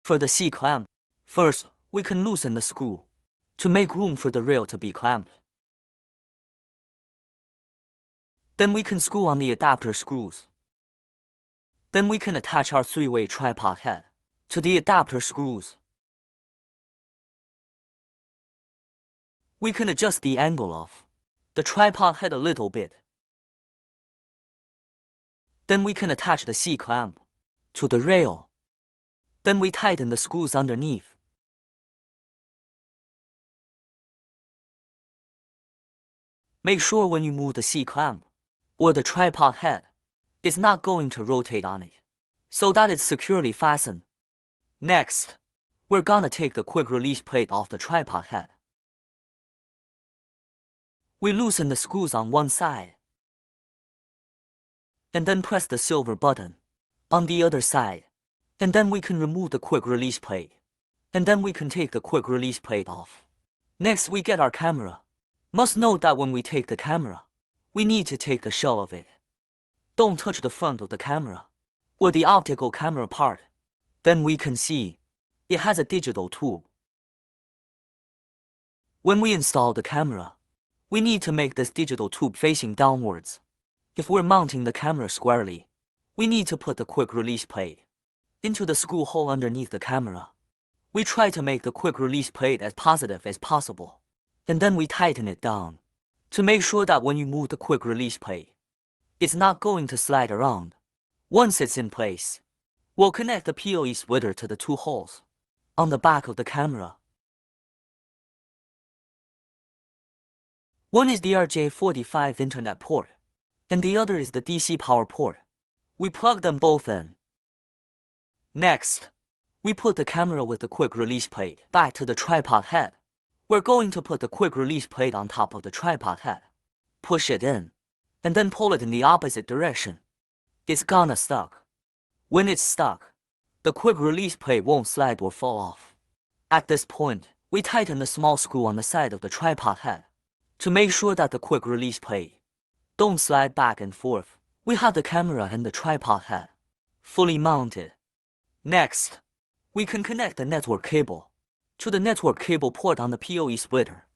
For the C-clamp, first, we can loosen the screw to make room for the rail to be clamped. Then we can screw on the adapter screws. Then we can attach our three-way tripod head to the adapter screws. We can adjust the angle of the tripod head a little bit. Then we can attach the C-clamp to the rail. Then we tighten the screws underneath. Make sure when you move the C-clamp or the tripod head, it's not going to rotate on it, so that it's securely fastened. Next, we're gonna take the quick release plate off the tripod head. We loosen the screws on one side, and then press the silver button on the other side, and then we can remove the quick release plate, and then we can take the quick release plate off. Next, we get our camera. Must note that when we take the camera, we need to take the shell of it. Don't touch the front of the camera or the optical camera part. Then we can see it has a digital tube. When we install the camera, we need to make this digital tube facing downwards. If we're mounting the camera squarely, we need to put the quick release plate into the screw hole underneath the camera. We try to make the quick release plate as positive as possible, and then we tighten it down to make sure that when you move the quick release plate, it's not going to slide around. Once it's in place, we'll connect the PoE splitter to the two holes on the back of the camera. One is the RJ45 internet port, and the other is the DC power port. We plug them both in. Next, we put the camera with the quick release plate back to the tripod head. We're going to put the quick release plate on top of the tripod head, push it in, and then pull it in the opposite direction. It's gonna stuck. When it's stuck, the quick release plate won't slide or fall off. At this point, we tighten the small screw on the side of the tripod head to make sure that the quick release plate don't slide back and forth. We have the camera and the tripod head fully mounted. Next, we can connect the network cable to the network cable port on the PoE splitter.